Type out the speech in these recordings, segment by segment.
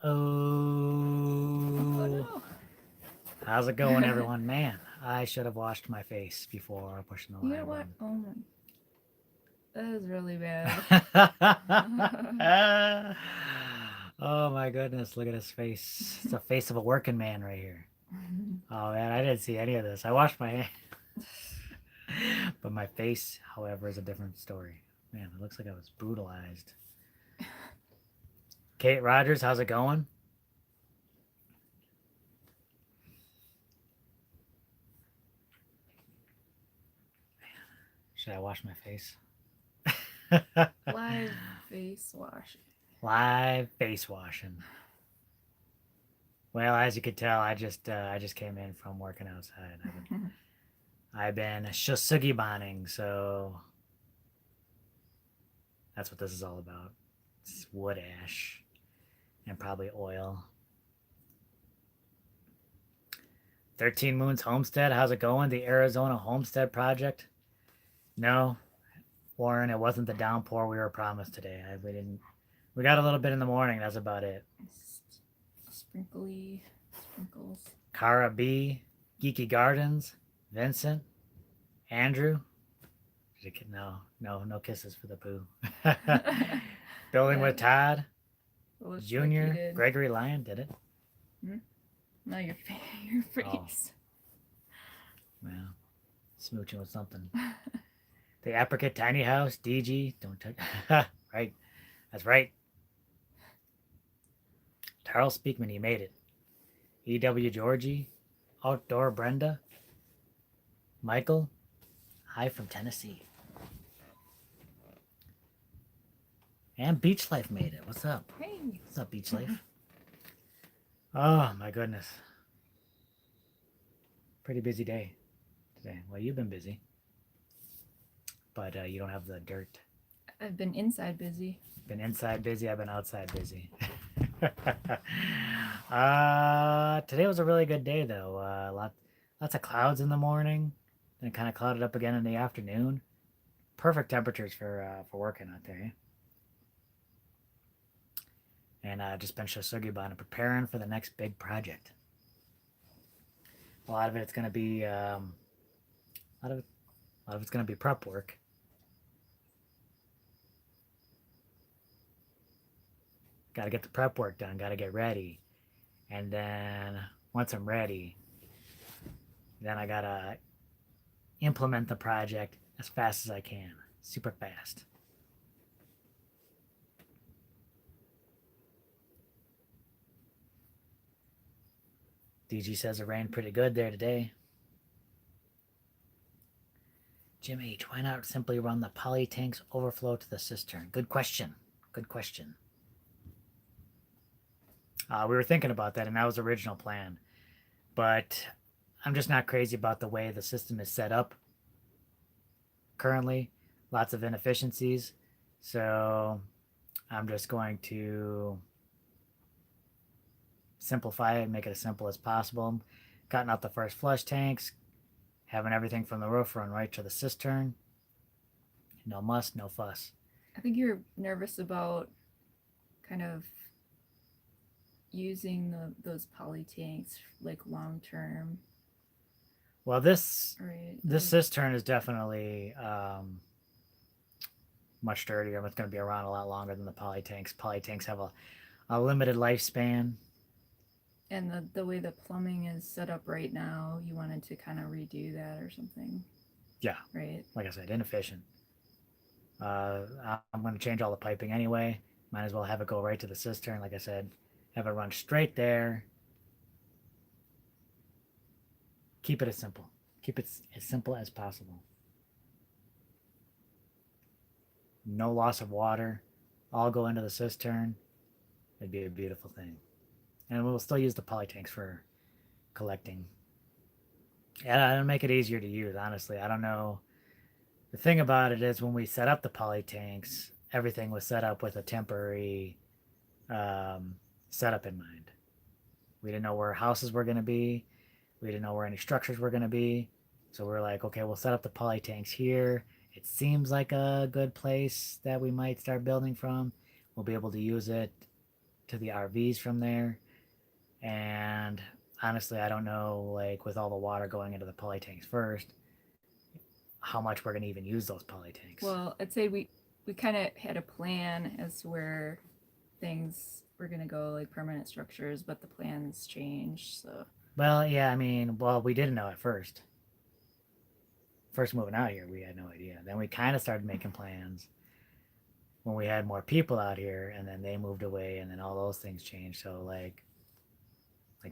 Oh no. How's it going, everyone? Man, I should have washed my face before pushing the You know live what? button. Oh my, that is really bad. Oh my goodness, look at his face. It's the face of a working man right here. Oh man, I didn't see any of this. I washed my hand. But my face, however, is a different story. Man, it looks like I was brutalized. Kate Rogers, how's it going? Should I wash my face? Live face wash. Live face washing. Well, as you could tell, I just came in from working outside. I've been shasugi bonning, so that's what this is all about. It's wood ash and probably oil. 13 Moons Homestead, how's it going? The Arizona Homestead Project? No, Warren, it wasn't the downpour we were promised today. We didn't. We got a little bit in the morning. That's about it. Sprinkly sprinkles. Cara B, Geeky Gardens, Vincent, Andrew. No, no, no kisses for the poo. Building with That Todd, looks like you Junior, did. Gregory Lyon did it. Hmm? No, your Oh, face. well, smooching with something. The Apricot Tiny House, DG, don't touch. Right, that's right. Charles Speakman, he made it. E.W. Georgie, Outdoor Brenda, Michael, hi from Tennessee. And Beach Life made it. What's up? Hey. What's up, Beach Life? Oh, my goodness. Pretty busy day today. Well, you've been busy, but you don't have the dirt. I've been inside busy. Been inside busy, I've been outside busy. Today was a really good day, though. Lots of clouds in the morning, then it kind of clouded up again in the afternoon. Perfect temperatures for working out there. Eh? And just been shosugibon and preparing for the next big project. A lot of it's going to be a lot of it's going to be prep work. Got to get the prep work done. Got to get ready, and then once I'm ready, then I gotta implement the project as fast as I can, super fast. DG says it rained pretty good there today. Jim H, why not simply run the poly tank's overflow to the cistern? Good question. Good question. We were thinking about that, and that was the original plan. But I'm just not crazy about the way the system is set up currently. Lots of inefficiencies. So I'm just going to simplify it, make it as simple as possible. Cutting out the first flush tanks, having everything from the roof run right to the cistern. No muss, no fuss. I think you're nervous about kind of using those poly tanks like long term, Well, this right? this cistern is definitely much sturdier. It's going to be around a lot longer than the poly tanks. Poly tanks have a limited lifespan. And the way the plumbing is set up right now, you wanted to kind of redo that or something, Yeah, right? like I said, inefficient. I'm going to change all the piping anyway. Might as well have it go right to the cistern. Like I said, have it run straight there. Keep it as simple. Keep it as simple as possible. No loss of water. All go into the cistern. It'd be a beautiful thing. And we'll still use the poly tanks for collecting. Yeah, it'll make it easier to use, honestly. I don't know. The thing about it is when we set up the poly tanks, everything was set up with a temporary um, setup in mind. We didn't know where houses were going to be. We didn't know where any structures were going to be. So we're like, okay, we'll set up the poly tanks here. It seems like a good place that we might start building from. We'll be able to use it to the RVs from there. And honestly, I don't know, like with all the water going into the poly tanks first, how much we're gonna even use those poly tanks. Well, I'd say we kind of had a plan as to where things were gonna go, like permanent structures, but the plans changed. So Well, yeah, I mean, well, we didn't know at first. First moving out here, we had no idea. Then we kind of started making plans when we had more people out here, and then they moved away, and then all those things changed. So like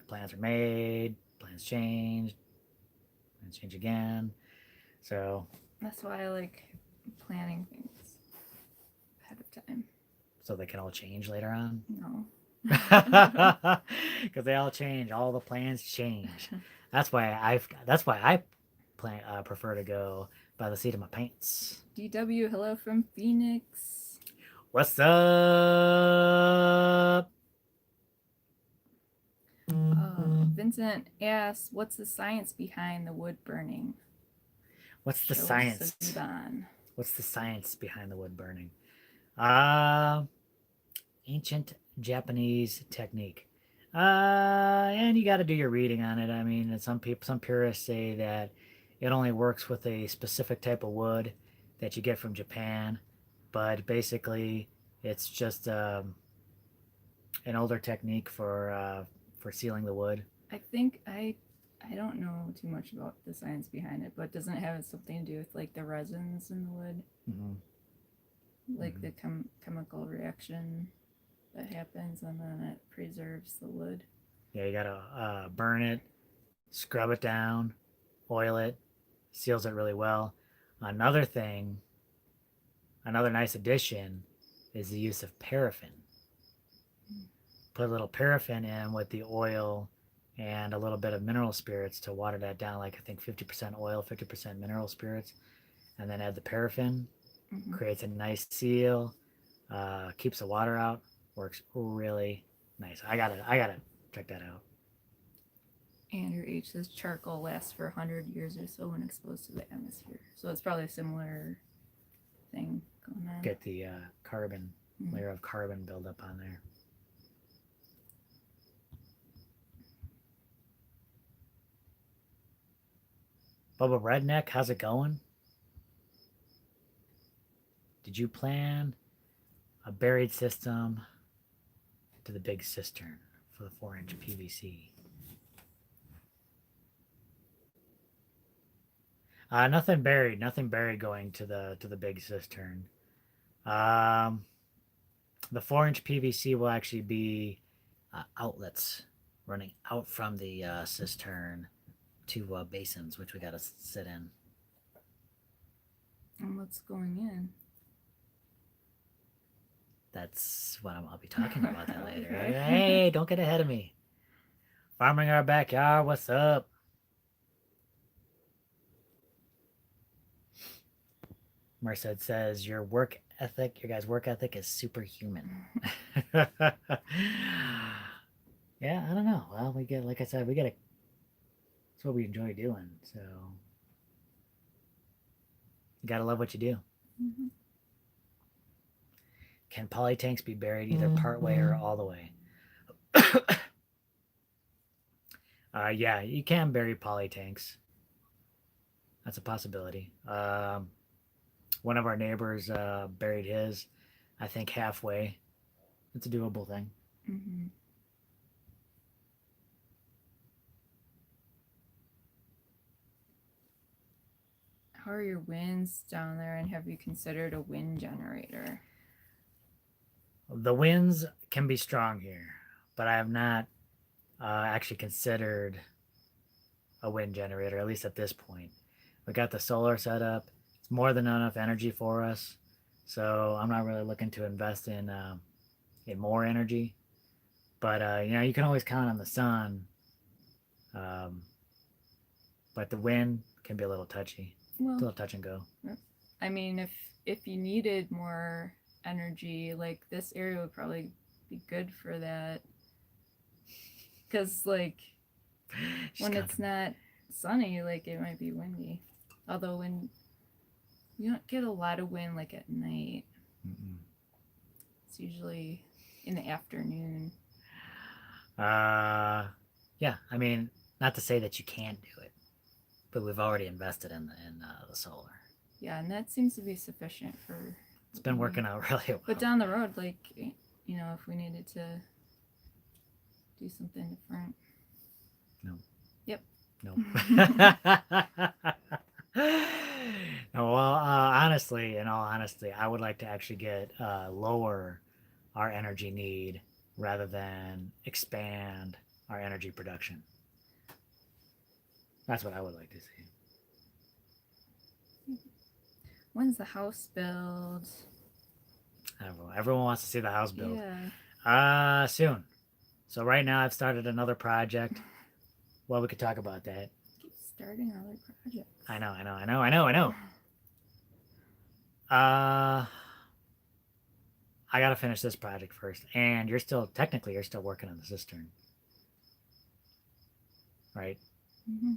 plans were made, plans changed, plans change again. So that's why I like planning things ahead of time. so they can all change later on. No. Because they all change, all the plans change. That's why I prefer to go by the seat of my pants. DW, hello from Phoenix. What's up? Vincent asks, "What's the science behind the wood burning?" What's the Show us science? Saviban. What's the science behind the wood burning? Ancient Japanese technique. And you got to do your reading on it. I mean, some purists say that it only works with a specific type of wood that you get from Japan, but basically, it's just an older technique for sealing the wood. I think I don't know too much about the science behind it, but doesn't it have something to do with like the resins in the wood, like the chemical reaction that happens, and then it preserves the wood? Yeah, you gotta burn it, scrub it down, oil it, seals it really well. Another thing, another nice addition is the use of paraffin. Put a little paraffin in with the oil and a little bit of mineral spirits to water that down, like I think 50% oil, 50% mineral spirits, and then add the paraffin. Creates a nice seal, keeps the water out, works really nice. I gotta check that out. Andrew H says charcoal lasts for 100 years or so when exposed to the atmosphere. So it's probably a similar thing going on. Get the carbon layer of carbon buildup on there. Bubba Redneck, how's it going? Did you plan a buried system to the big cistern for the 4-inch PVC? Nothing buried. Nothing buried going to the big cistern. The 4-inch PVC will actually be outlets running out from the cistern to basins, which we got to sit in. And what's going in? That's what I'll be talking about that later. Hey, don't get ahead of me. Farming our backyard, what's up? Merced says your guys' work ethic is superhuman. Yeah, I don't know. Well, like I said, it's what we enjoy doing. So you gotta love what you do. Can poly tanks be buried either part way or all the way? Yeah, you can bury poly tanks. That's a possibility. One of our neighbors buried his, I think, halfway. It's a doable thing. How are your winds down there, and have you considered a wind generator? The winds can be strong here, but I have not actually considered a wind generator, at least at this point. We got the solar set up. It's more than enough energy for us, so I'm not really looking to invest in more energy. But you can always count on the sun. But the wind can be a little touchy. Well, it's a little touch and go. I mean, if you needed more energy, like this area would probably be good for that. Because when it's not sunny, like it might be windy. Although when you don't get a lot of wind like at night, it's usually in the afternoon. Yeah. I mean, not to say that you can't do it, but we've already invested in the solar. Yeah, and that seems to be sufficient for. It's been working out really well. But down the road, like, you know, if we needed to do something different. No. Yep. No. No, well, honestly, in all honesty, I would like to actually get lower our energy need rather than expand our energy production. That's what I would like to see. When's the house build? Everyone wants to see the house build. Yeah. Soon. So right now I've started another project. Well, we could talk about that. Keep starting other projects. I know. I gotta finish this project first, and you're still working on the cistern, right? Mm-hmm.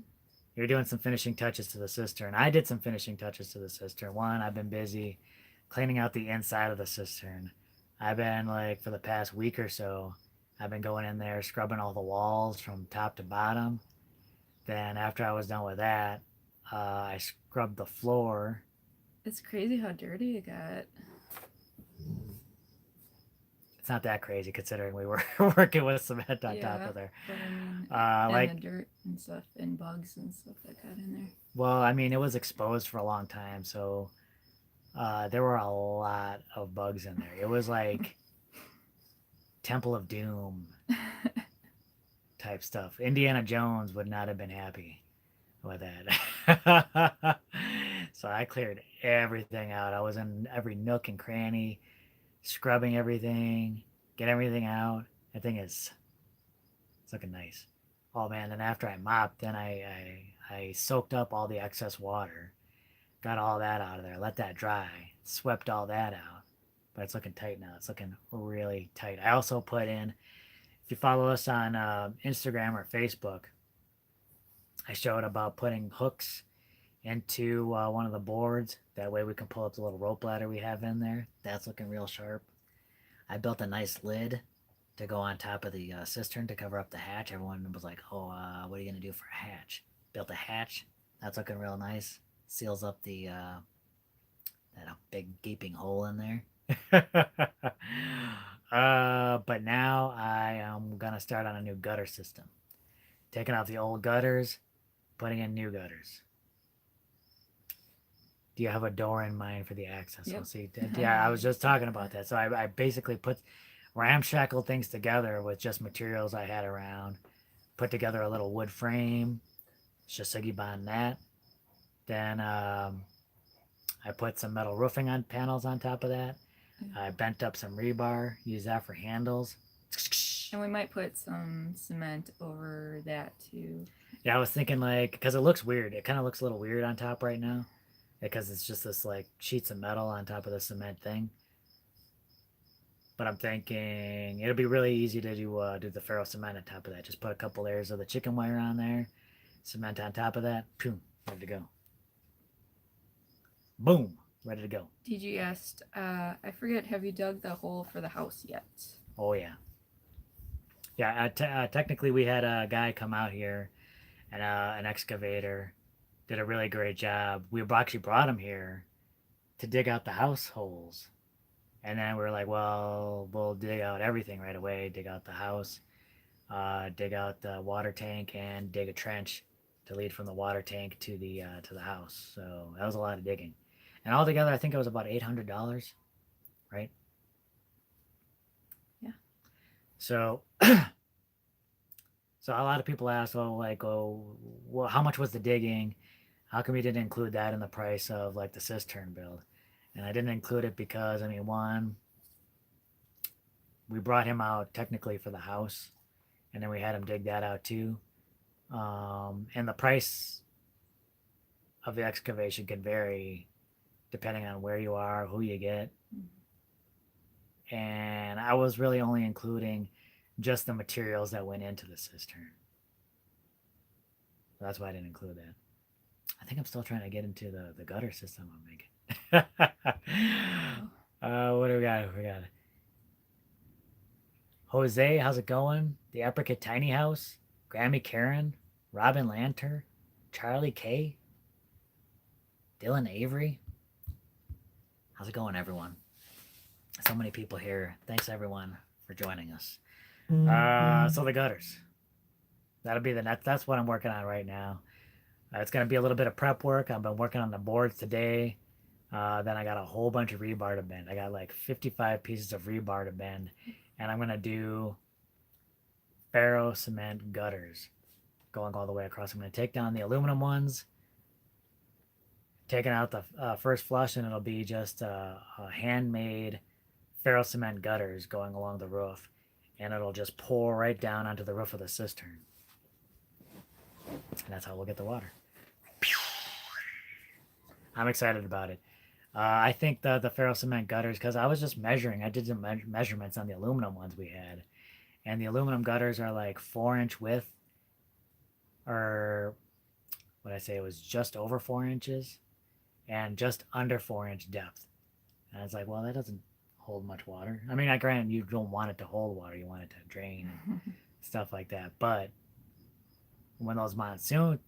You're doing some finishing touches to the cistern. I did some finishing touches to the cistern. One, I've been busy cleaning out the inside of the cistern. I've been like for the past week or so, I've been going in there scrubbing all the walls from top to bottom. Then after I was done with that, I scrubbed the floor. It's crazy how dirty it got. It's not that crazy considering we were working with cement on top of there. But I mean, Like, and the dirt and stuff and bugs and stuff that got in there. well, I mean, it was exposed for a long time, so there were a lot of bugs in there. It was like Temple of Doom type stuff. Indiana Jones would not have been happy with that. So I cleared everything out. I was in every nook and cranny, scrubbing everything, get everything out. That thing is, it's looking nice. Oh man! Then after I mopped, then I soaked up all the excess water, got all that out of there, let that dry, swept all that out. But it's looking tight now. It's looking really tight. I also put in, if you follow us on Instagram or Facebook, I showed about putting hooks into one of the boards. That way we can pull up the little rope ladder we have in there. That's looking real sharp. I built a nice lid to go on top of the cistern to cover up the hatch. Everyone was like, "Oh, what are you gonna do for a hatch?" Built a hatch. That's looking real nice. Seals up the that big gaping hole in there. But now I am gonna start on a new gutter system. Taking out the old gutters, putting in new gutters. Do you have a door in mind for the access? Yep. We'll see. Yeah, I was just talking about that. So I basically put ramshackled things together with just materials I had around. Put together a little wood frame, shasugi bond that. Then I put some metal roofing on panels on top of that. I bent up some rebar, used that for handles. And we might put some cement over that too. Yeah, I was thinking like, because it looks weird. It kind of looks a little weird on top right now. Because it's just this like sheets of metal on top of the cement thing. But I'm thinking it'll be really easy to do the ferro-cement on top of that. Just put a couple layers of the chicken wire on there, cement on top of that, boom, ready to go. Boom, ready to go. DG asked, I forget, have you dug the hole for the house yet? Oh yeah. Yeah, technically we had a guy come out here, and an excavator did a really great job. We actually brought him here to dig out the house holes. And then we were like, well, we'll dig out everything right away. Dig out the house, dig out the water tank, and dig a trench to lead from the water tank to the house. So that was a lot of digging. And altogether, I think it was about $800, right? Yeah. So, so a lot of people ask, oh, like, oh, well, how much was the digging? How come you didn't include that in the price of like the cistern build? And I didn't include it because, I mean, one, we brought him out technically for the house, and then we had him dig that out too. And the price of the excavation can vary depending on where you are, who you get. And I was really only including just the materials that went into the cistern. So that's why I didn't include that. I think I'm still trying to get into the gutter system I'm making. What do we got? Jose, how's it going? The Apricot Tiny House, Grammy Karen, Robin Lanter, Charlie K, Dylan Avery. How's it going, everyone? So many people here. Thanks, everyone, for joining us. So the gutters. That'll be the next. That's what I'm working on right now. It's gonna be a little bit of prep work. I've been working on the boards today. Then I got a whole bunch of rebar to bend. I got like 55 pieces of rebar to bend, and I'm gonna do ferro-cement gutters going all the way across. I'm gonna take down the aluminum ones, taking out the first flush, and it'll be just handmade ferro-cement gutters going along the roof, and it'll just pour right down onto the roof of the cistern. And that's how we'll get the water. I'm excited about it. I think the ferro-cement gutters, because I was just measuring. I did some measurements on the aluminum ones we had, and the aluminum gutters are like 4-inch width, or what I say, it was just over 4 inches, and just under 4-inch depth. And I was like, well, that doesn't hold much water. I mean, I grant you don't want it to hold water; you want it to drain and stuff like that. But when those monsoon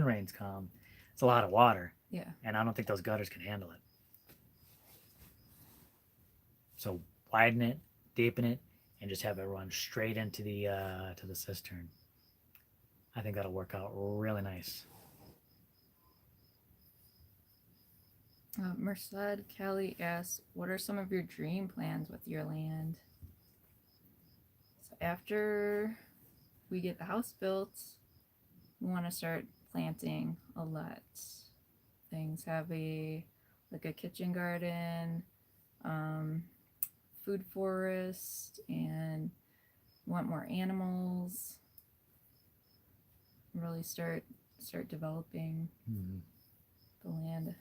rains come, it's a lot of water. Yeah. And I don't think those gutters can handle it. So widen it, deepen it, and just have it run straight into the to the cistern. I think that'll work out really nice. Merced Kelly asks, what are some of your dream plans with your land? So after we get the house built, we want to start planting a lot things. Have a kitchen garden, food forest, and want more animals. Really start developing the land.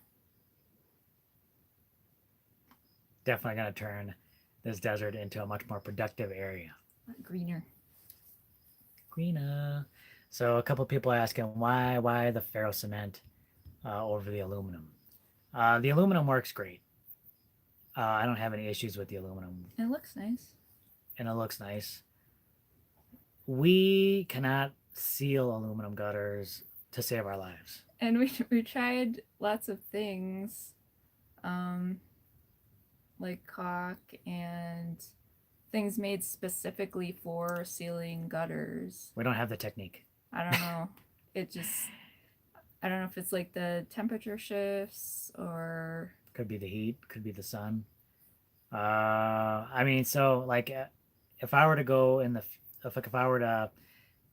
Definitely going to turn this desert into a much more productive area. Greener. So a couple people asking why the ferro-cement over the aluminum. The aluminum works great. I don't have any issues with the aluminum. It looks nice. And it looks nice. We cannot seal aluminum gutters to save our lives. And we tried lots of things, like caulk and things made specifically for sealing gutters. We don't have the technique. I don't know. I don't know if it's like the temperature shifts or could be the heat, could be the sun. I mean, so like, if I were to go in the if I were to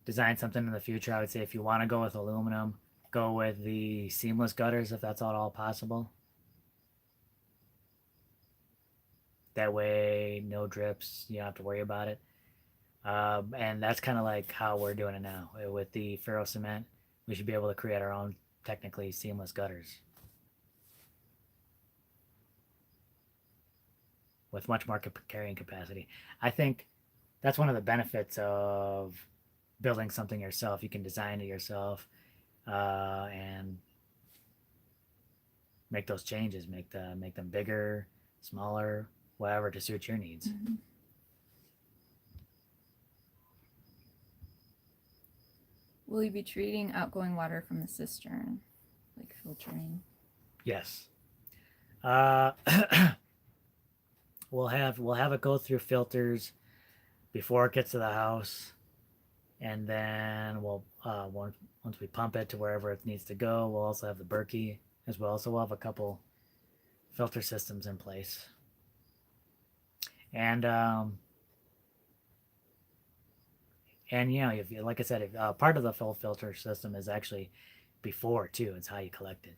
design something in the future, I would say if you want to go with aluminum, go with the seamless gutters if that's at all possible. That way, no drips. You don't have to worry about it. And that's kind of like how we're doing it now with the ferro-cement. We should be able to create our own technically seamless gutters with much more carrying capacity. I think that's one of the benefits of building something yourself. You can design it yourself and make those changes, make them bigger, smaller, whatever to suit your needs. Mm-hmm. Will you be treating outgoing water from the cistern, like filtering? Yes. We'll have it go through filters before it gets to the house, and then we'll once we pump it to wherever it needs to go, we'll also have the Berkey as well. So we'll have a couple filter systems in place, and you know, if like I said, if, part of the full filter system is actually before too. It's how you collect it,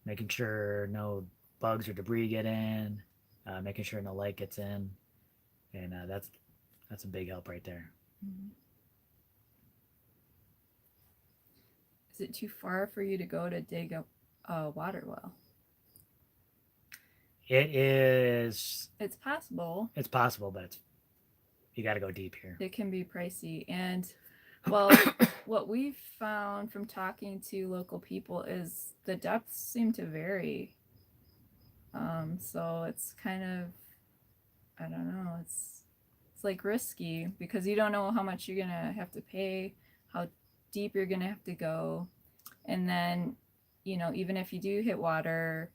making sure no bugs or debris get in, making sure no light gets in, and that's a big help right there. Mm-hmm. Is it too far for you to go to dig a water well? It is. It's possible. It's possible, but you got to go deep here. It can be pricey, and well, what we've found from talking to local people is the depths seem to vary. So it's kind of, I don't know. It's it's like risky because you don't know how much you're gonna have to pay, how deep you're gonna have to go, and then, you know, even if you do hit water,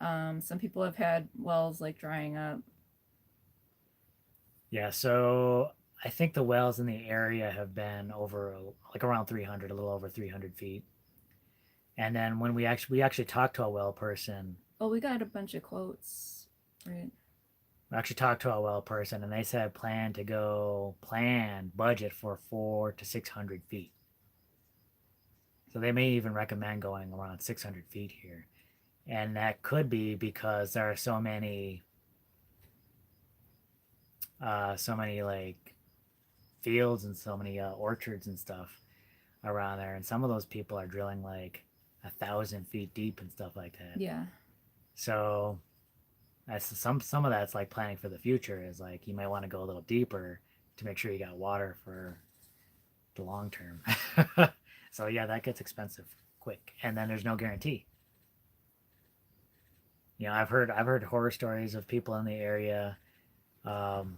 some people have had wells like drying up. Yeah, so I think the wells in the area have been over like around 300, a little over 300 feet. And then when we actually talked to a well person, Oh, we got a bunch of quotes, right? we actually talked to a well person, and they said plan budget for 400 to 600 feet. So they may even recommend going around 600 feet here, and that could be because there are so many like fields and so many orchards and stuff around there, and some of those people are drilling like 1,000 feet deep and stuff like that. Yeah. So that's some of that's like planning for the future. Is like you might want to go a little deeper to make sure you got water for the long term. So yeah, that gets expensive quick, and then there's no guarantee. You know, I've heard horror stories of people in the area. Um,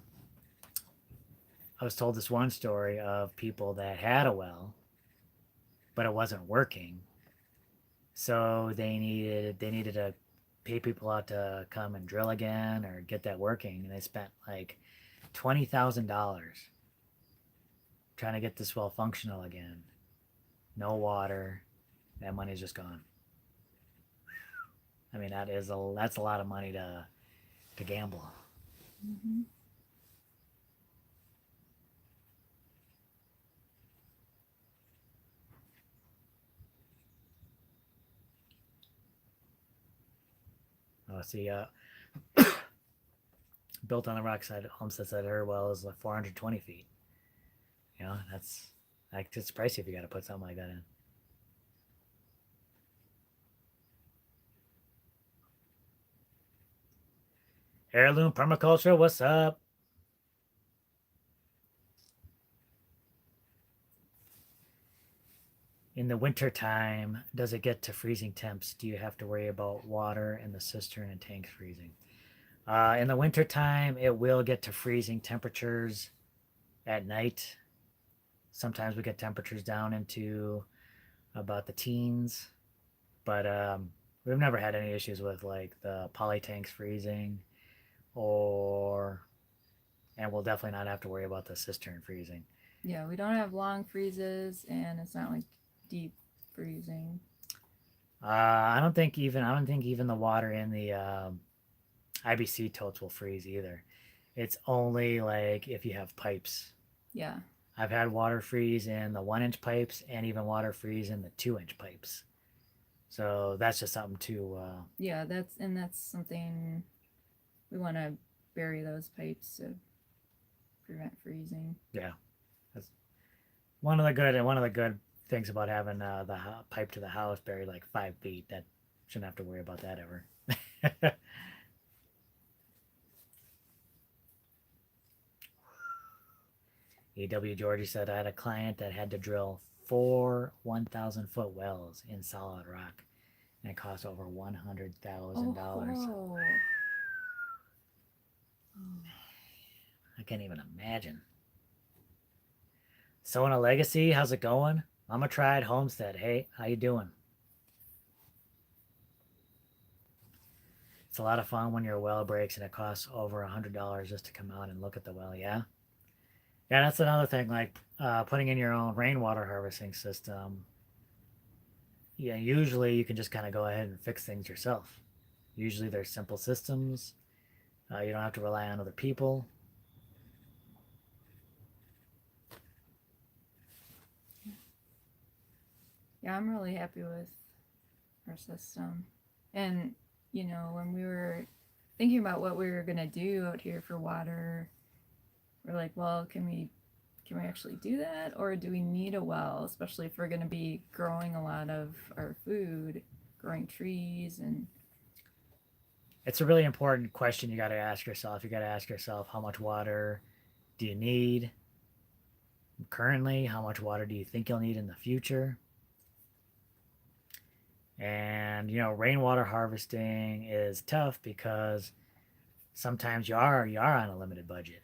I was told this one story of people that had a well, but it wasn't working, so they needed to pay people out to come and drill again or get that working, and they spent like $20,000 trying to get this well functional again. No water, that money's just gone. I mean, that's a lot of money to gamble. Mm-hmm. Oh, see, built on the rock side, Homestead said her well is like 420 feet. You know, it's pricey if you got to put something like that in. Heirloom permaculture, what's up? In the winter time, does it get to freezing temps? Do you have to worry about water in the cistern and tanks freezing? In the winter time, it will get to freezing temperatures at night. Sometimes we get temperatures down into about the teens, but we've never had any issues with like the poly tanks freezing, or and we'll definitely not have to worry about the cistern freezing. Yeah, we don't have long freezes, and it's not like deep freezing. I don't think even the water in the IBC totes will freeze either. It's only like if you have pipes. Yeah. I've had water freeze in the 1 inch pipes and even water freeze in the 2 inch pipes. So that's just something to. Yeah, that's something we want to bury those pipes to prevent freezing. Yeah, that's one of the good things about having the pipe to the house buried like 5 feet. That shouldn't have to worry about that ever. EW Georgie said I had a client that had to drill 4 1,000 foot wells in solid rock, and it cost over $100,000. Oh. I can't even imagine. Sowing a Legacy, how's it going? I'm a tried Homestead. Hey, how you doing? It's a lot of fun when your well breaks and it costs over $100 just to come out and look at the well. Yeah, yeah, that's another thing. Like putting in your own rainwater harvesting system. Yeah, usually you can just kind of go ahead and fix things yourself. Usually there's simple systems. You don't have to rely on other people. Yeah, I'm really happy with our system. And, you know, when we were thinking about what we were going to do out here for water, we're like, well, can we actually do that, or do we need a well, especially if we're going to be growing a lot of our food, growing trees and It's a really important question you got to ask yourself. You got to ask yourself, how much water do you need currently? How much water do you think you'll need in the future? And rainwater harvesting is tough because sometimes you are on a limited budget,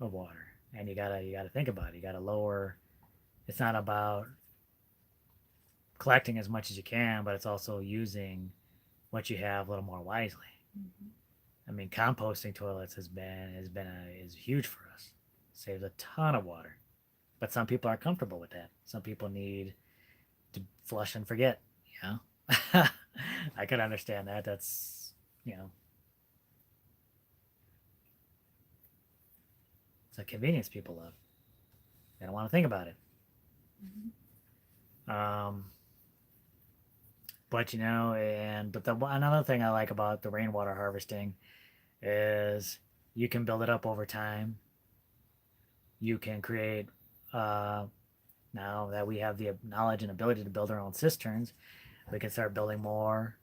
of water, and you gotta think about it. You gotta lower. It's not about collecting as much as you can, but it's also using what you have a little more wisely. Mm-hmm. I mean, composting toilets is huge for us. Saves a ton of water, but some people aren't comfortable with that. Some people need to flush and forget. You know, I could understand that. That's you know, it's a convenience people love. They don't want to think about it. Mm-hmm. Um, but another thing I like about the rainwater harvesting is you can build it up over time. You can create uh, now that we have the knowledge and ability to build our own cisterns, we can start building more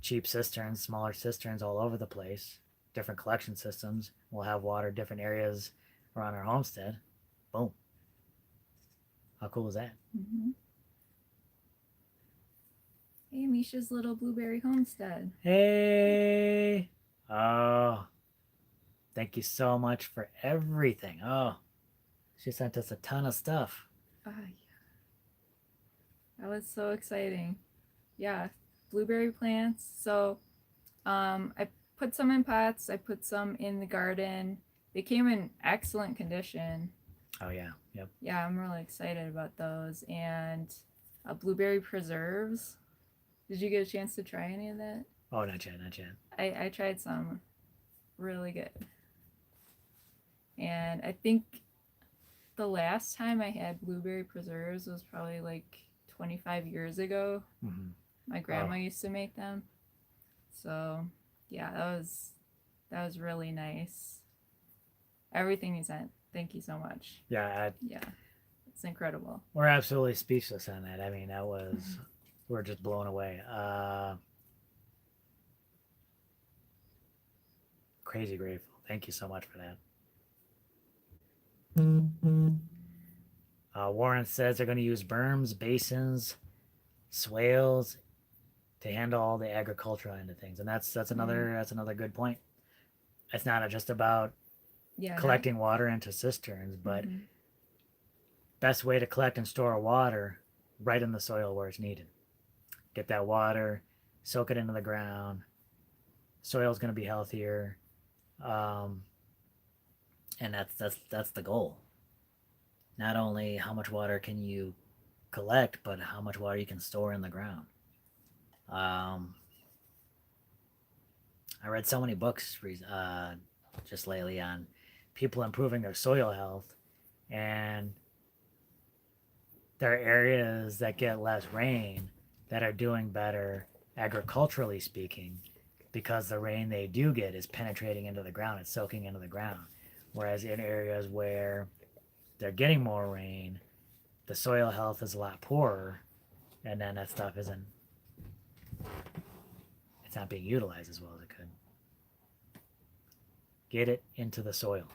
cheap cisterns, smaller cisterns all over the place, different collection systems. We'll have water different areas around our homestead. Boom. How cool is that? Mm-hmm. Hey, Misha's little blueberry homestead. Hey. Oh, thank you so much for everything. Oh, she sent us a ton of stuff. Yeah. That was so exciting. Yeah, blueberry plants. So, I put some in pots. I put some in the garden. They came in excellent condition. Oh yeah, yep. Yeah, I'm really excited about those. And blueberry preserves. Did you get a chance to try any of that? Oh, not yet, not yet. I tried some. Really good. And I think the last time I had blueberry preserves was probably like 25 years ago. Mm-hmm. My grandma used to make them. So, yeah, that was really nice. Everything you sent. Thank you so much. Yeah, Yeah. It's incredible. we're absolutely speechless on that. I mean, that was we're just blown away. Crazy grateful. Thank you so much for that. Warren says they're going to use berms, basins, swales to handle all the agricultural end of things, and that's another good point. It's not just about Yeah. collecting water into cisterns, but Mm-hmm. best way to collect and store water right in the soil where it's needed. Get that water, soak it into the ground. Soil's going to be healthier, um, and that's the goal. Not only how much water can you collect, but how much water you can store in the ground. Um, I read so many books just lately on people improving their soil health, and there are areas that get less rain that are doing better agriculturally speaking because the rain they do get is penetrating into the ground, it's soaking into the ground. Whereas in areas where they're getting more rain, the soil health is a lot poorer, and then that stuff isn't it's not being utilized as well as it could. Get it into the soil.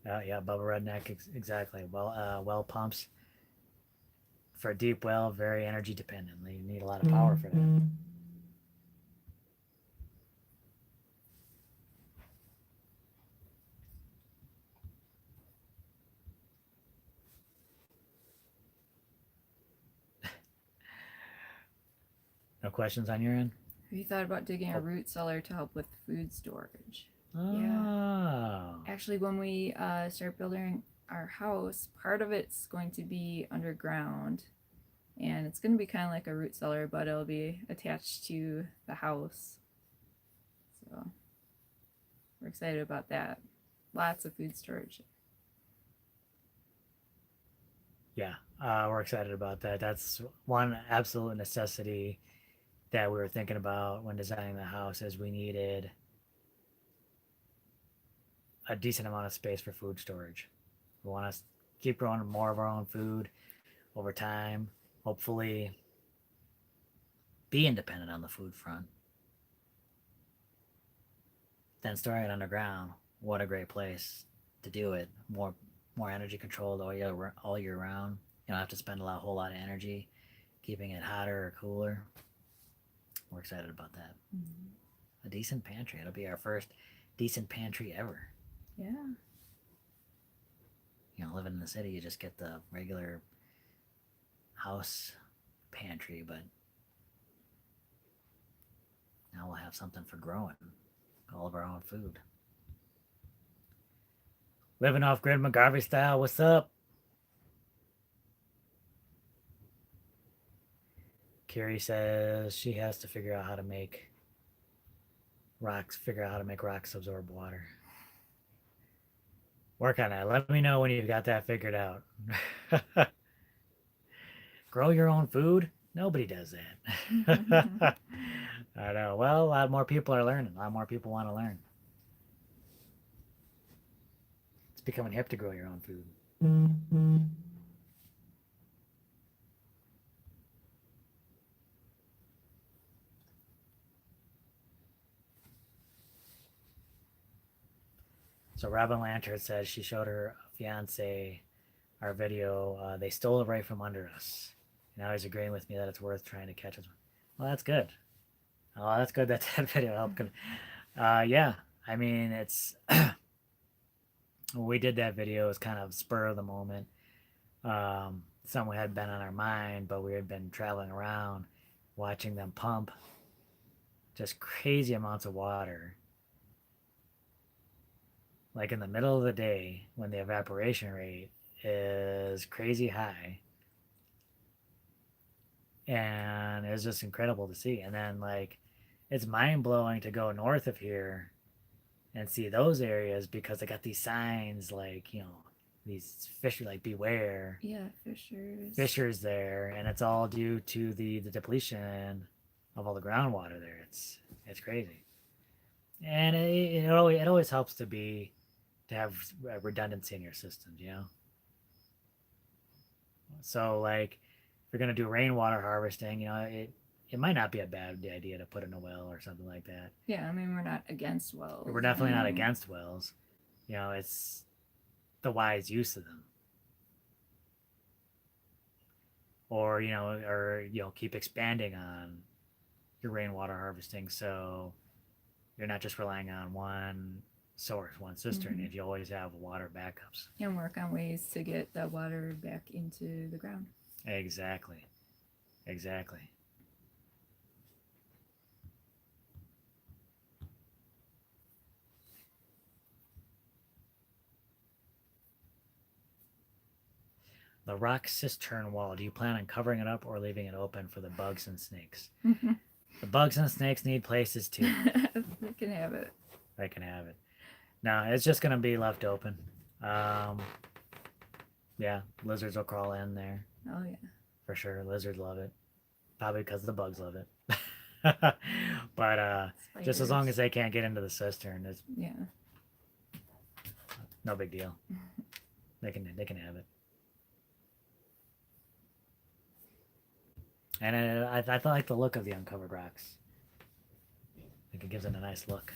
Yeah, Bubba Redneck, exactly. Well pumps for a deep well, very energy dependent. You need a lot of power for that. No questions on your end? Have you thought about digging a root cellar to help with food storage? Oh. Yeah. Actually, when we start building our house, part of it's going to be underground. And it's going to be kind of like a root cellar, but it'll be attached to the house. So we're excited about that. Lots of food storage. Yeah, we're excited about that. That's one absolute necessity that we were thinking about when designing the house is we needed a decent amount of space for food storage. We want to keep growing more of our own food over time. Hopefully, be independent on the food front. Then storing it underground, what a great place to do it. More energy controlled all year round, You don't have to spend a whole lot of energy keeping it hotter or cooler. We're excited about that. Mm-hmm. A decent pantry. It'll be our first decent pantry ever. Yeah. You know, living in the city, you just get the regular house pantry, but now we'll have something for growing all of our own food. Living off grid McGarvey style, what's up? Carrie says she has to figure out how to make rocks absorb water. Work on that. Let me know when you've got that figured out. Grow your own food? Nobody does that. I know. Well, a lot more people are learning. A lot more people want to learn. It's becoming hip to grow your own food. So Robin Lantern says she showed her fiance our video. They stole it right from under us. Now he's agreeing with me that it's worth trying to catch us. Well, that's good. Oh, that's good that that video helped. Yeah, I mean, it's when we did that video, it was kind of spur of the moment. Something had been on our mind, but we had been traveling around watching them pump just crazy amounts of water. Like in the middle of the day when the evaporation rate is crazy high. And it was just incredible to see. And then, like, it's mind blowing to go north of here and see those areas because they got these signs like, you know, these fissures, like beware. Yeah, fissures. Fissures there, and it's all due to the depletion of all the groundwater there. It's crazy, and it always helps to have redundancy in your systems, you know. So like, if you're gonna do rainwater harvesting, you know, it might not be a bad idea to put in a well or something like that. Yeah, I mean, we're not against wells. We're definitely not against wells. You know, it's the wise use of them. Or, keep expanding on your rainwater harvesting so you're not just relying on one source, one cistern, if you always have water backups. And work on ways to get that water back into the ground. Exactly. The rock cistern wall, do you plan on covering it up or leaving it open for the bugs and snakes? The bugs and snakes need places too. They can have it. No, it's just going to be left open. Yeah, lizards will crawl in there. Oh, yeah. For sure. Lizards love it. Probably because the bugs love it. But just as long as they can't get into the cistern, it's no big deal. They can have it. And I like the look of the uncovered rocks. I think it gives it a nice look.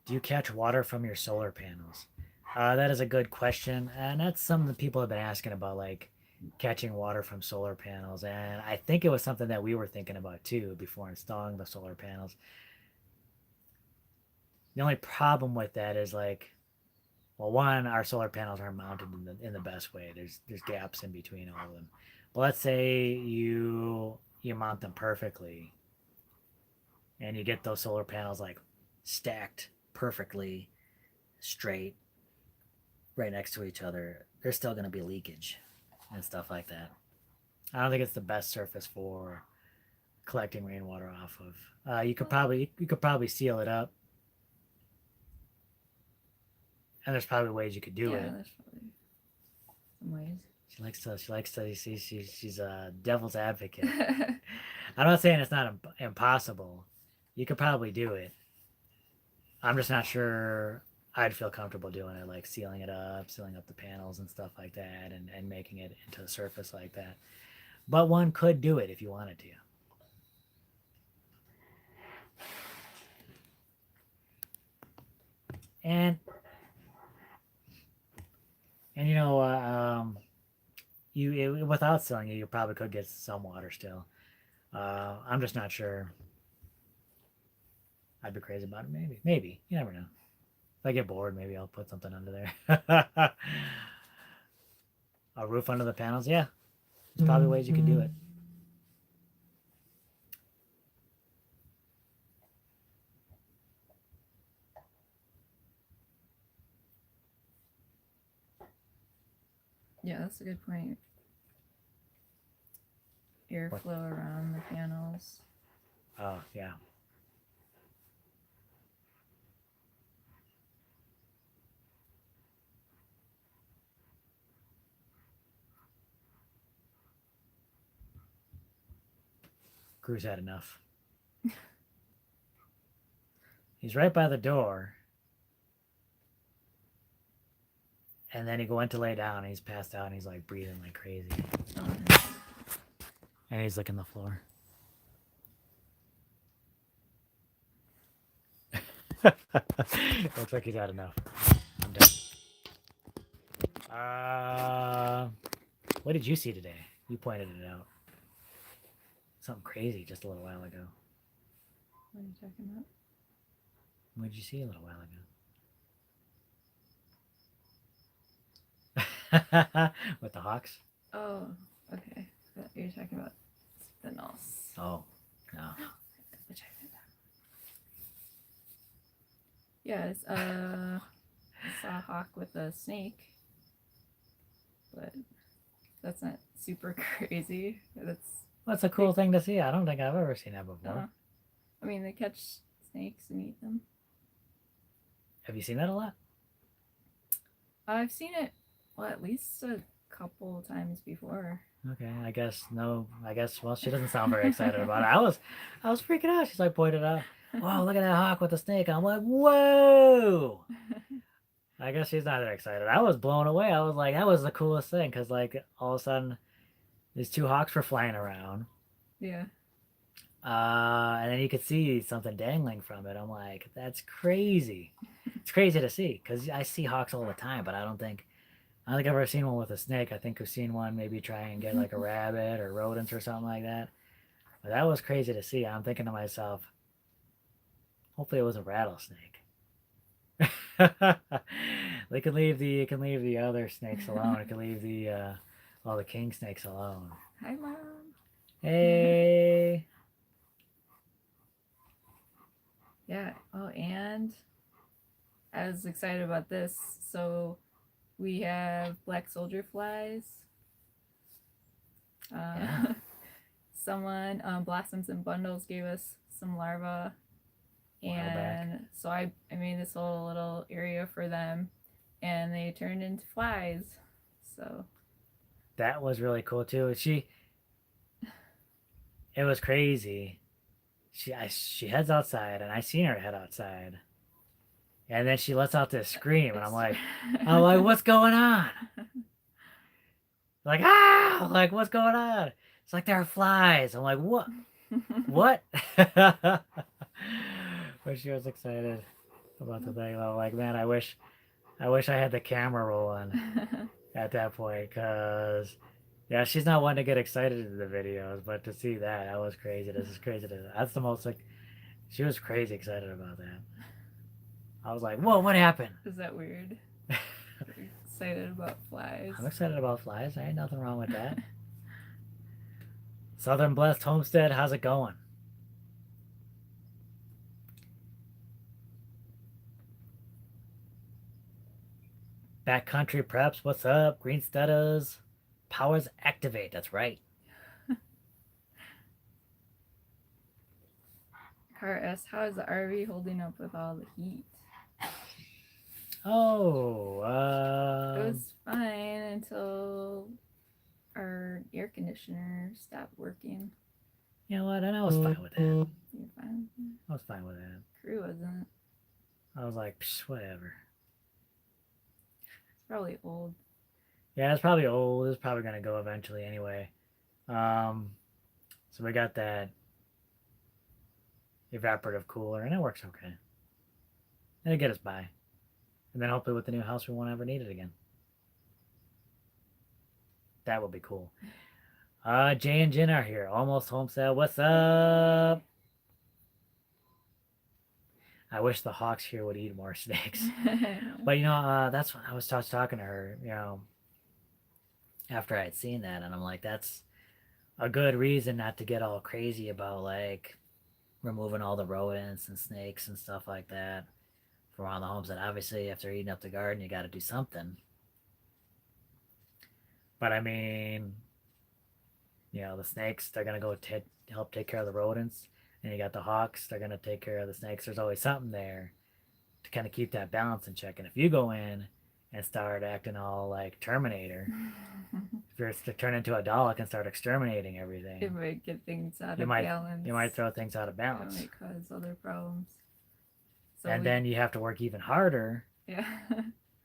Do you catch water from your solar panels? That is a good question. And that's something that people have been asking about, like catching water from solar panels. And I think it was something that we were thinking about too before installing the solar panels. The only problem with that is like, well, one, our solar panels aren't mounted in the best way. There's gaps in between all of them. But let's say you mount them perfectly, and you get those solar panels like stacked perfectly straight right next to each other. There's still going to be leakage and stuff like that. I don't think it's the best surface for collecting rainwater off of. You could probably seal it up. And there's probably ways you could do it. Yeah, there's probably some ways. She likes to see she's a devil's advocate. I'm not saying it's not impossible. You could probably do it. I'm just not sure I'd feel comfortable doing it, like sealing up the panels and stuff like that, and making it into the surface like that. But one could do it if you wanted to. And And without selling it, you probably could get some water still. I'm just not sure. I'd be crazy about it. Maybe you never know. If I get bored, maybe I'll put something under there. A roof under the panels. Yeah, there's probably ways you could do it. Yeah, that's a good point. Airflow around the panels. Oh yeah. Crew's had enough. He's right by the door. And then he went to lay down and he's passed out and he's like breathing like crazy. Oh, And he's licking the floor. Looks like he's had enough. I'm done. What did you see today? You pointed it out. Something crazy just a little while ago. what are you talking about? What did you see a little while ago? With the hawks? Oh, okay. I thought you were talking about something else. Oh, no. Which I did. Yes, I saw a hawk with a snake, but that's not super crazy. That's a cool thing to see. I don't think I've ever seen that before. I mean, they catch snakes and eat them. Have you seen that a lot? I've seen it, well, at least a couple times before. Okay, I guess no. Well, she doesn't sound very excited about it. I was freaking out. She's like pointed out, "Wow, look at that hawk with the snake." I'm like, "Whoa!" I guess she's not that excited. I was blown away. I was like, that was the coolest thing because like all of a sudden, these two hawks were flying around. Yeah. And then you could see something dangling from it. I'm like, that's crazy. It's crazy to see because I see hawks all the time, but I don't think I've ever seen one with a snake. I think I've seen one maybe try and get like a rabbit or rodents or something like that. But that was crazy to see. I'm thinking to myself, hopefully it was a rattlesnake. They can leave the other snakes alone. It can leave the all the king snakes alone. Hi, Mom. Hey. Yeah. Oh, and I was excited about this. So we have black soldier flies. Yeah. Someone, Blossoms and Bundles, gave us some larvae. And so I made this whole little area for them, and they turned into flies. So that was really cool too. It was crazy. She heads outside, and I seen her head outside, and then she lets out this scream, and I'm like, what's going on? Like, ah, like what's going on? It's like there are flies. I'm like, what? What? But she was excited about the thing. I'm like, man, I wish I had the camera rolling at that point, because yeah, she's not one to get excited in the videos, but to see that was crazy. This is crazy. That's the most like, she was crazy excited about that. I was like, whoa, what happened? Is that weird? Excited about flies. I'm excited about flies. There ain't nothing wrong with that. Southern Blessed Homestead, how's it going? Backcountry Preps, what's up? Green Studders, Powers Activate, that's right. Car asks, how is the RV holding up with all the heat? Oh, it was fine until our air conditioner stopped working. You know what? And I was fine with that. You were fine with that? I was fine with that. Crew wasn't. I was like, whatever. It's probably old. Yeah, it's probably old. It's probably gonna go eventually anyway. So we got that evaporative cooler, and it works okay. It'll get us by. And then hopefully with the new house, we won't ever need it again. That would be cool. Jay and Jen are here. Almost homestead. What's up? I wish the hawks here would eat more snakes. But that's what I was talking to her. After I had seen that, and I'm like, that's a good reason not to get all crazy about like removing all the rodents and snakes and stuff like that from around the homestead. Obviously, if they're eating up the garden, you got to do something. But I mean, the snakes, they're gonna go help take care of the rodents, and you got the hawks, they're gonna take care of the snakes. There's always something there to kind of keep that balance in check. And if you go in and start acting all like Terminator, if you're to turn into a Dalek and start exterminating everything, it might get things out you of might balance. you might throw things out of It balance, might cause other problems. So and then you have to work even harder yeah.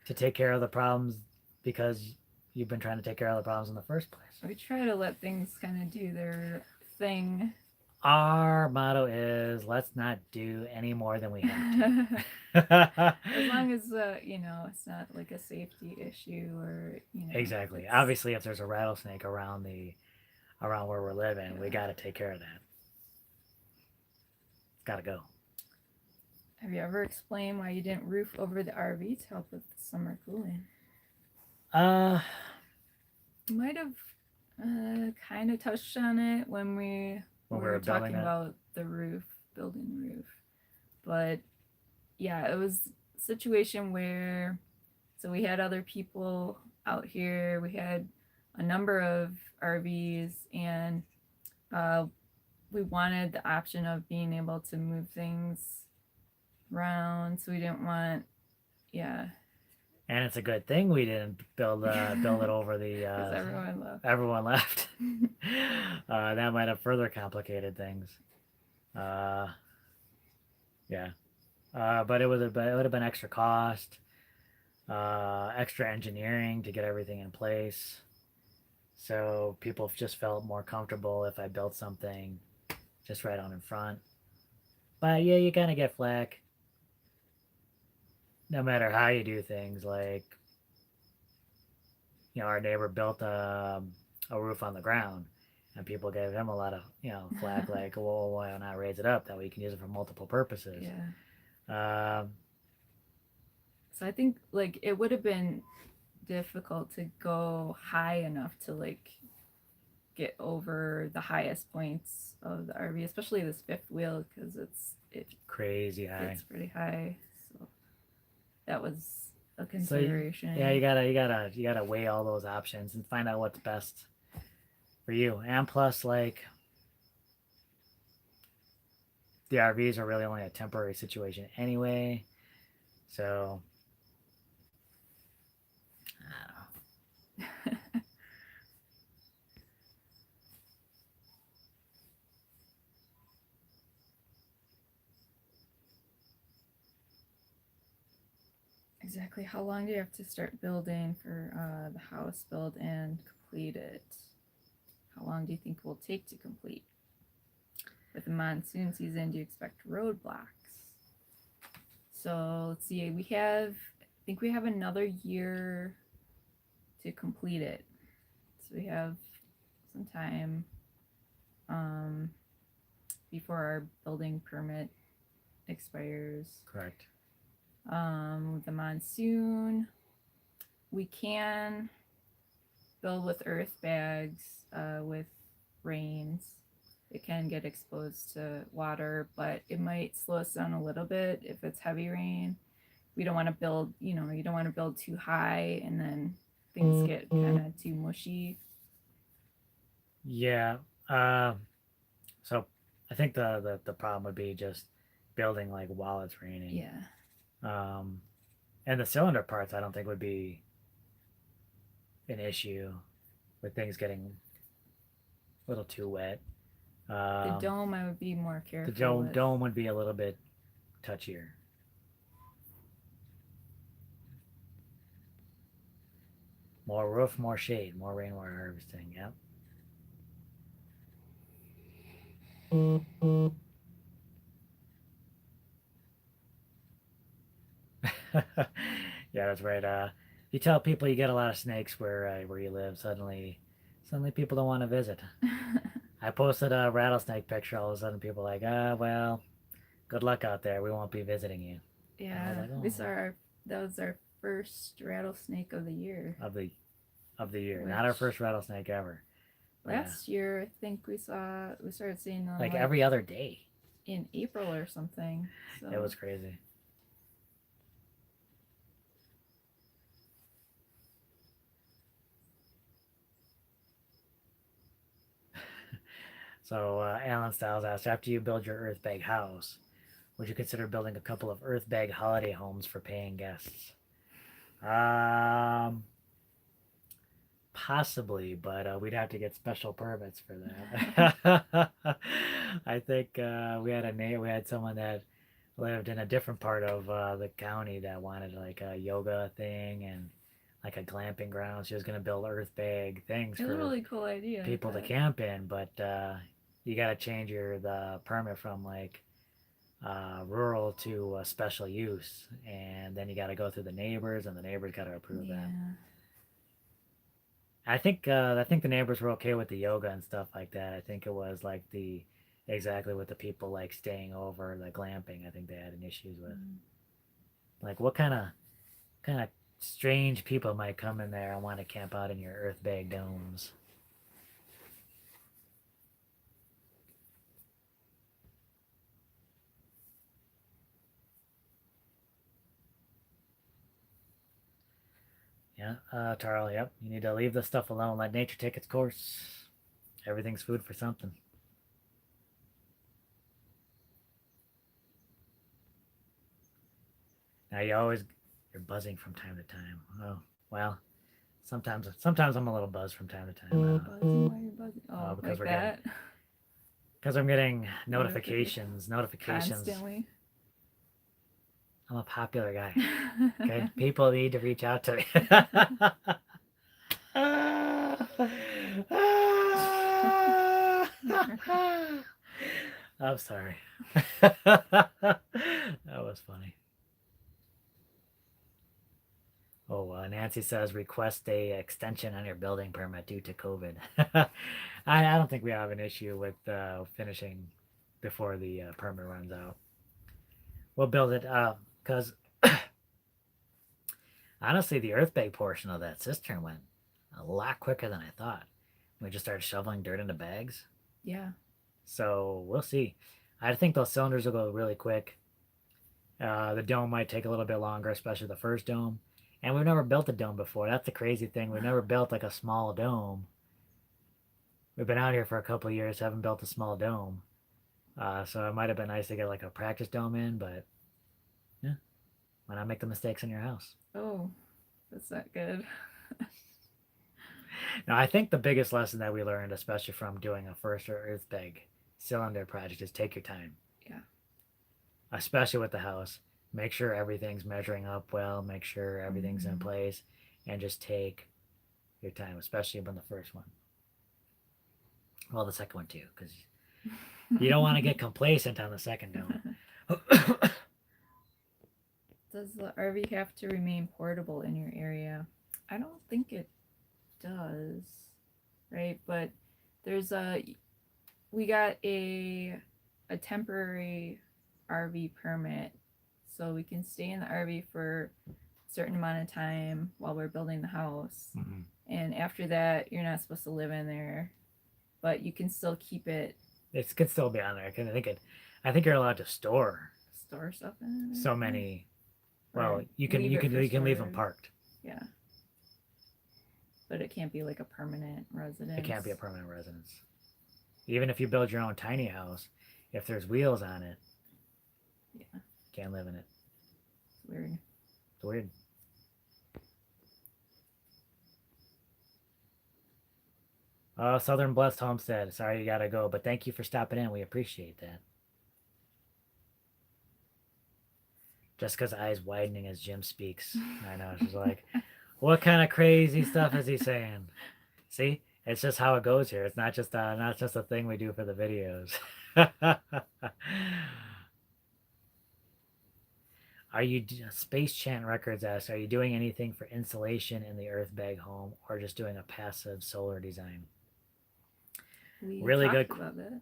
to take care of the problems because you've been trying to take care of the problems in the first place. We try to let things kind of do their thing. Our motto is let's not do any more than we have to. As long as it's not like a safety issue or Exactly. Obviously, if there's a rattlesnake around where we're living, Yeah. we got to take care of that. Got to go. Have you ever explained why you didn't roof over the RV to help with summer cooling? You might have kind of touched on it when we were talking about the roof, building the roof. But yeah, it was a situation where we had other people out here. We had a number of RVs, and we wanted the option of being able to move things around. So we didn't want, yeah. And it's a good thing we didn't build it over the. Because everyone left. Everyone left. That might have further complicated things. Yeah. But it would have been extra cost, extra engineering to get everything in place. So people just felt more comfortable if I built something just right on in front. But yeah, you kind of get flack no matter how you do things. Like, our neighbor built a roof on the ground, and people gave him a lot of flack, like, well, why not raise it up that way you can use it for multiple purposes. Yeah. So I think like it would have been difficult to go high enough to like get over the highest points of the RV, especially this fifth wheel, because it's crazy high. It's pretty high. So that was a consideration. So, yeah, you gotta weigh all those options and find out what's best for you. And plus, like, the RVs are really only a temporary situation anyway. So I don't know. Exactly. How long do you have to start building for the house build and complete it? How long do you think it will take to complete? With the monsoon season, do you expect roadblocks? So let's see. I think we have another year to complete it. So we have some time before our building permit expires. Correct. With the monsoon, we can build with earth bags with rains. It can get exposed to water, but it might slow us down a little bit if it's heavy rain. We don't want to build, you don't want to build too high and then things get kind of too mushy. Yeah. So I think the problem would be just building like while it's raining. Yeah. And the cylinder parts I don't think would be an issue with things getting a little too wet. The dome I would be more careful. The dome would be a little bit touchier. More roof, more shade, more rainwater harvesting. Yep. Yeah, that's right. You tell people you get a lot of snakes where you live, suddenly Suddenly people don't want to visit. I posted a rattlesnake picture. All of a sudden, people are like, well, good luck out there. We won't be visiting you. And I was Yeah, like, we oh, saw that was our first rattlesnake of the year. of the year, not our Which first rattlesnake ever. Yeah, last year, I think we started seeing them like like every other day. in April or something. It So was crazy. So Alan Styles asked, after you build your Earthbag house, would you consider building a couple of Earthbag holiday homes for paying guests? Um, Possibly, but we'd have to get special permits for that. I think we had someone that lived in a different part of the county that wanted like a yoga thing and like a glamping ground. She was gonna build Earthbag things it's a for really cool idea. I people to thought. camp in, but you got to change the permit from like rural to special use, and then you got to go through the neighbors, and the neighbors got to approve that. Yeah. I think the neighbors were okay with the yoga and stuff like that. I think it was like the exactly with the people like staying over, the glamping. I think they had an issues with like what kind of strange people might come in there and want to camp out in your Earthbag domes. Yeah, Tarl, yep. You need to leave this stuff alone. Let nature take its course. Everything's food for something. Now you're buzzing from time to time. Oh, well, sometimes I'm a little buzzed from time to time. Buzzing? Why are you buzzing? Uh, Oh, because like we're getting that? because I'm getting Notification. notifications. Constantly. I'm a popular guy. Okay, people need to reach out to me. I'm sorry. That was funny. Oh, Nancy says request a extension on your building permit due to COVID. I don't think we have an issue with finishing before the permit runs out. We'll build it because honestly, the Earthbag portion of that cistern went a lot quicker than I thought. We just started shoveling dirt into bags. Yeah. So we'll see. I think those cylinders will go really quick. The dome might take a little bit longer, especially the first dome. And we've never built a dome before. That's the crazy thing. We've never built like a small dome. We've been out here for a couple of years, haven't built a small dome. So it might have been nice to get like a practice dome in, but yeah, why not make the mistakes in your house? Oh, that's not good. Now, I think the biggest lesson that we learned, especially from doing a first Earthbag cylinder project, is take your time. Yeah. Especially with the house. Make sure everything's measuring up well, make sure everything's in place, and just take your time, especially on the first one. Well, the second one too, because you don't want to get complacent on the second dome. Does the RV have to remain portable in your area? I don't think it does, right? But there's we got a temporary RV permit, so we can stay in the RV for a certain amount of time while we're building the house. Mm-hmm. And after that, you're not supposed to live in there, but you can still keep it. It could still be on there. I think you're allowed to store Store stuff in it. so many. Well, Or you can leave you it can for you can leave them storage. parked. Yeah. But it can't be like a permanent residence. It can't be a permanent residence. Even if you build your own tiny house, if there's wheels on it, Yeah. you can't live in it. It's weird. It's weird. Southern Blessed Homestead. Sorry you gotta go, but thank you for stopping in. We appreciate that. Jessica's eyes widening as Jim speaks. I know. She's like, what kind of crazy stuff is he saying? See? It's just how it goes here. It's not just a thing we do for the videos. Are you Space Chant Records asks, are you doing anything for insulation in the Earthbag home or just doing a passive solar design? We had Really good, talked about that.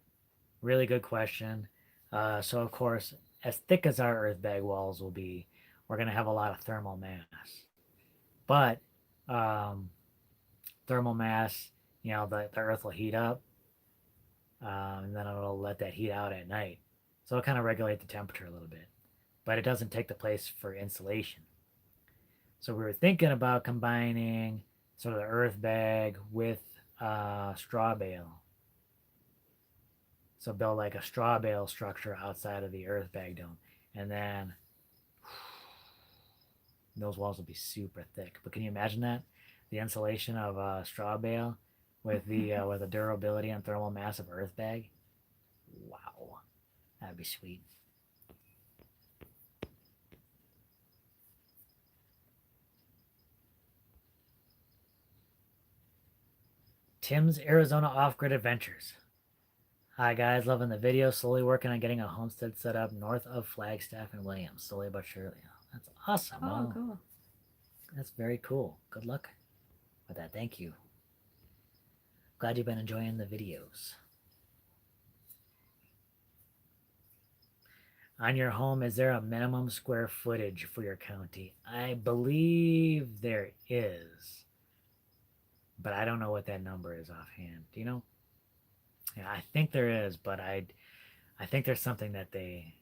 really good question. So of course, as thick as our earth bag walls will be, we're gonna have a lot of thermal mass. But um, thermal mass, the earth will heat up, and then it'll let that heat out at night. So it'll kind of regulate the temperature a little bit, but it doesn't take the place for insulation. So we were thinking about combining sort of the earth bag with straw bale. So build like a straw bale structure outside of the earth bag dome, and then those walls will be super thick. But can you imagine that? The insulation of straw bale with the durability and thermal mass of earth bag. Wow, that'd be sweet. Tim's Arizona Off-Grid Adventures. Hi guys, loving the video. Slowly working on getting a homestead set up north of Flagstaff and Williams. Slowly but surely. That's awesome. Oh, Well, cool. that's very cool. Good luck with that. Thank you. Glad you've been enjoying the videos. On your home, is there a minimum square footage for your county? I believe there is, but I don't know what that number is offhand. Do you know? Yeah, I think there is, but I think there's something that they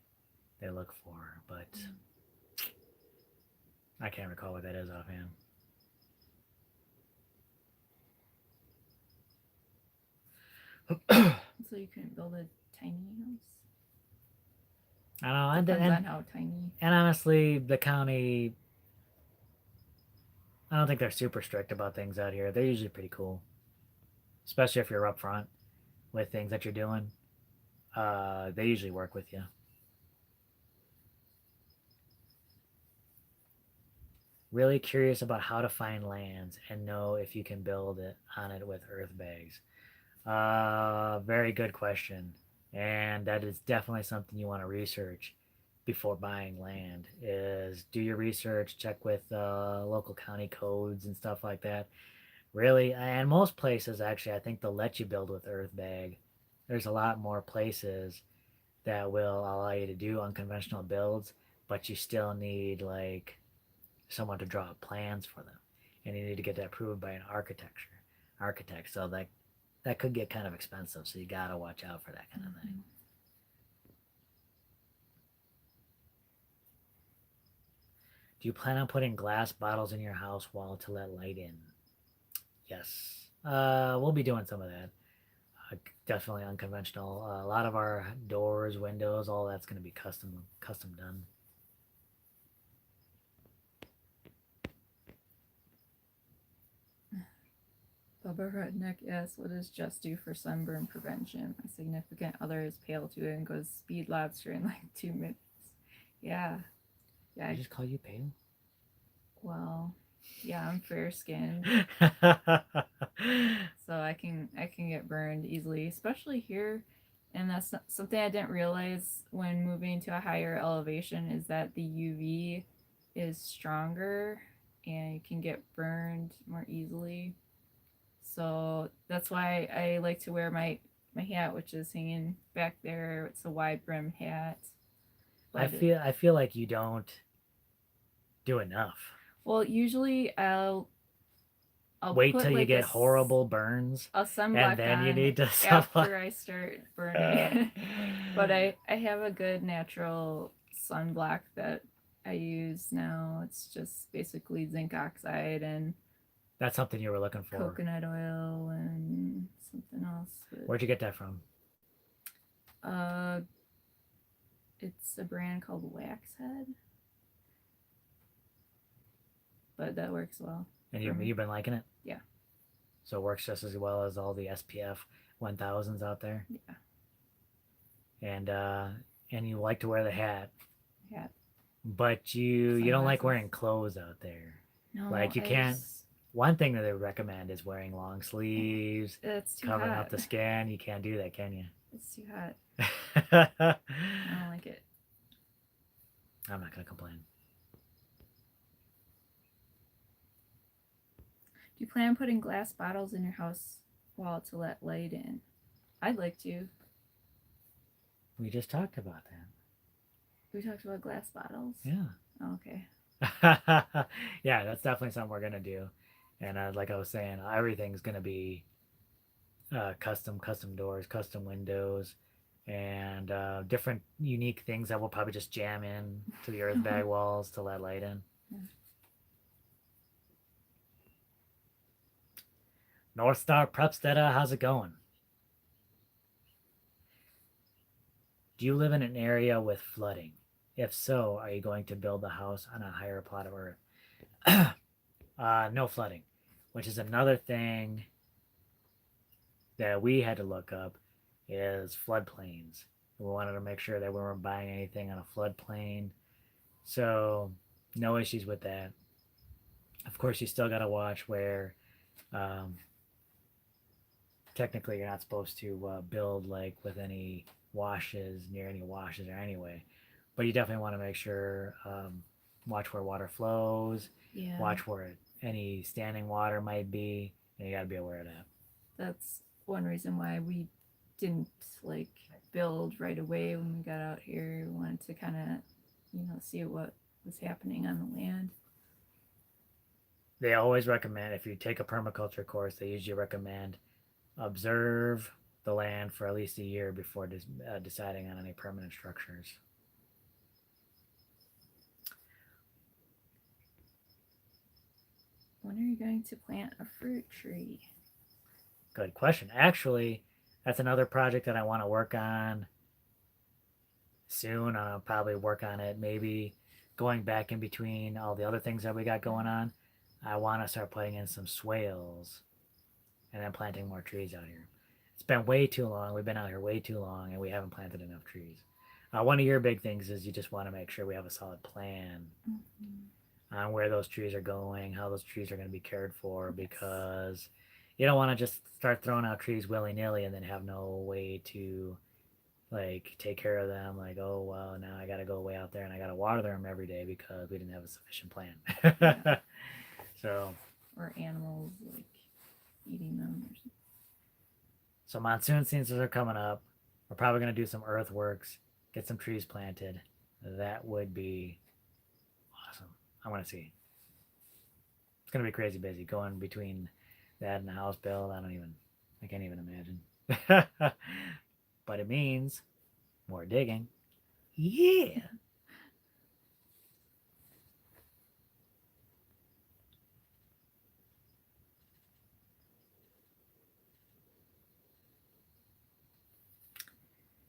look for, but I can't recall what that is offhand. So you couldn't build a tiny house? I don't know. Depends on how tiny. And honestly, the county, I don't think they're super strict about things out here. They're usually pretty cool, especially if you're upfront with things that you're doing. They usually work with you. Really curious about how to find lands and know if you can build it on it with earth bags. Very good question. And that is definitely something you want to research before buying land is do your research, check with local county codes and stuff like that. Really, and most places actually, I think they'll let you build with earth bag. There's a lot more places that will allow you to do unconventional builds, but you still need like someone to draw plans for them, and you need to get that approved by an architect. So that could get kind of expensive. So you gotta watch out for that kind of thing. Do you plan on putting glass bottles in your house wall to let light in? Yes. We'll be doing some of that. Definitely unconventional. A lot of our doors, windows, all that's going to be custom done. Bubba Redneck asks, what does Just do for sunburn prevention? My significant other is pale too and goes speed lobster in like 2 minutes. Yeah. Did I just call you pale? Well, yeah, I'm fair skinned. So I can get burned easily, especially here. And that's something I didn't realize when moving to a higher elevation is that the UV is stronger and you can get burned more easily. So that's why I like to wear my hat, which is hanging back there. It's a wide brim hat. I feel like you don't do enough. Well, usually I'll wait put till you like get horrible burns, a sunblock and then on you need to after I start burning. But I have a good natural sunblock that I use now. It's just basically zinc oxide and That's something you were looking for. coconut oil and something else. Where'd you get that from? It's a brand called Waxhead, but that works well. And you've been liking it? Yeah. So it works just as well as all the SPF 1000s out there? Yeah. And you like to wear the hat. Hat. But you don't like wearing clothes out there. No, like you can't. One thing that they recommend is wearing long sleeves, it's too covering hot. up the skin. You can't do that, can you? It's too hot. I don't like it. I'm not gonna complain. Do you plan on putting glass bottles in your house wall to let light in? I'd like to. We just talked about that. We talked about glass bottles. Yeah. Oh, okay. Yeah, that's definitely something we're gonna do. And like I was saying, everything's gonna be custom doors, custom windows, and different unique things that we'll probably just jam in to the Earthbag walls to let light in. Yeah. North Star Prepstead, how's it going? Do you live in an area with flooding? If so, are you going to build the house on a higher plot of earth? No flooding, which is another thing that we had to look up is floodplains. We wanted to make sure that we weren't buying anything on a floodplain. So no issues with that. Of course, you still got to watch where um, technically you're not supposed to build like with any washes near any washes or anyway. But you definitely want to make sure watch where water flows, Yeah. watch where any standing water might be, and you got to be aware of that. That's one reason why we didn't like build right away when we got out here. We wanted to kind of, see what was happening on the land. They always recommend, if you take a permaculture course, they usually recommend observe the land for at least a year before deciding on any permanent structures. When are you going to plant a fruit tree? Good question. Actually, that's another project that I want to work on soon. I'll probably work on it maybe going back in between all the other things that we got going on. I want to start putting in some swales and then planting more trees out here. It's been way too long. We've been out here way too long and we haven't planted enough trees. One of your big things is you just want to make sure we have a solid plan on where those trees are going, how those trees are going to be cared for, because you don't want to just start throwing out trees willy-nilly and then have no way to like take care of them. Like, oh well, now I got to go way out there and I got to water them every day because we didn't have a sufficient plan. Yeah. So, or animals like eating them or something. So monsoon seasons are coming up. We're probably going to do some earthworks, get some trees planted. That would be awesome. I want to see. It's going to be crazy busy going between that and the house build. I can't even imagine. But it means more digging. Yeah.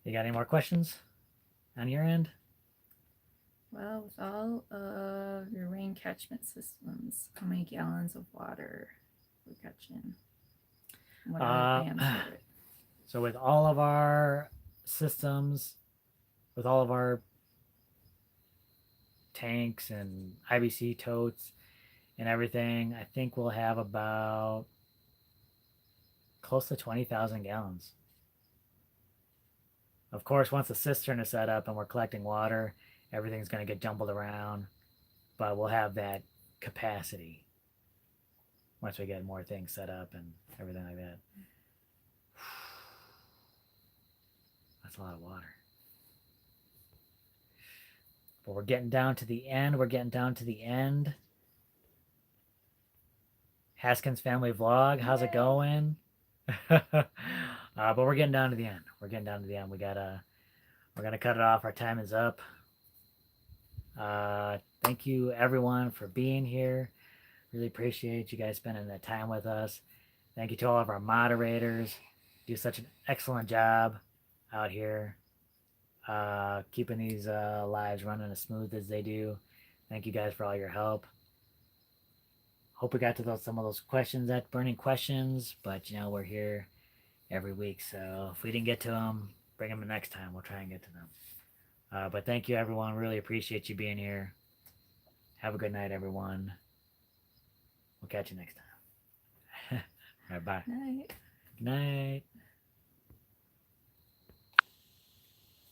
You got any more questions on your end? Well, with all of your rain catchment systems, how many gallons of water we're catching? What are the plans for it? So with all of our systems, with all of our tanks and IBC totes and everything, I think we'll have about close to 20,000 gallons. Of course, once the cistern is set up and we're collecting water, everything's going to get jumbled around, but we'll have that capacity once we get more things set up and everything like that. That's a lot of water. But we're getting down to the end. Haskins family vlog, how's it going? But we're getting down to the end. We're gonna cut it off. Our time is up. Thank you everyone for being here. Really appreciate you guys spending the time with us. Thank you to all of our moderators. Do such an excellent job out here, keeping these lives running as smooth as they do. Thank you guys for all your help. Hope we got to some of those questions, that burning questions, but we're here every week, so if we didn't get to them, bring them the next time. We'll try and get to them. But thank you everyone. Really appreciate you being here. Have a good night, everyone. We'll catch you next time. All right, bye. Night. Good night.